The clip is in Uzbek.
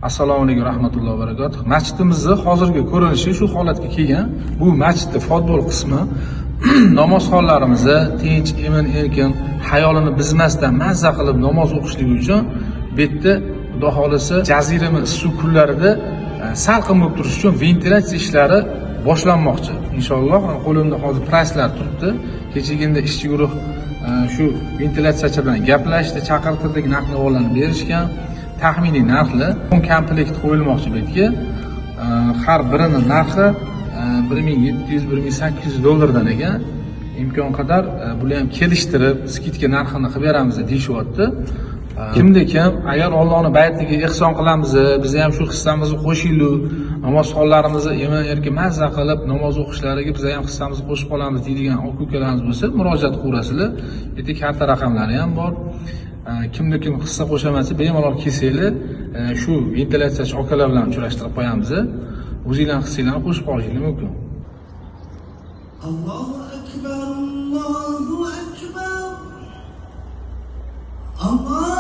Assalomu alaykum rahmatullohi va barakatuh. Masjidimizni hozirgi ko'rinishi shu holatga kelgan. Bu masjidning futbol qismi namozxonlarimizni tinch, emin-erkin, hayolini buzmasdan mazza qilib namoz o'qishligi uchun bu yerda Xudo xolisa jazirama issiq kunlarida salqin bo'lib turish uchun ventilyatsiya ishlari boshlanmoqchi. Inshaalloh qo'limda hozir prayslar turibdi. Kechagina ishchi guruh shu ventilyatsiyachi bilan gaplashdi, chaqirtirdik, narx-navolarni berishgan. Taxminiy narxlar 10 komplekt qo'yilmoqchi bu yerga. Har birining narxi 1700-1800 dollardan ekan. Imkon qadar bular ham kelishtirib, skidka narxini qilib beramiz deyishyapti. Kimda kim agar Allohning baytiga ehson qilamiz, biz ham shu hissamizni qo'shaylik, namozxonlarimizni emin-erkin mazza qilib namoz o'qishlariga biz ham hissamizni qo'shib qolamiz deydigan aka-ukalarimiz bo'lsa, murojaat qilasizlar. Bu yerda karta raqamlari ham bor. Kimda kim hissa qo'shamasa bemalol kelsanglar, shu ventilyatsiyachi akalar bilan uchrashtirib qo'yamiz. O'zingizlar hissanglarni qo'shib qolishingiz mumkin. Allohu akbar, Allohu akbar. Allah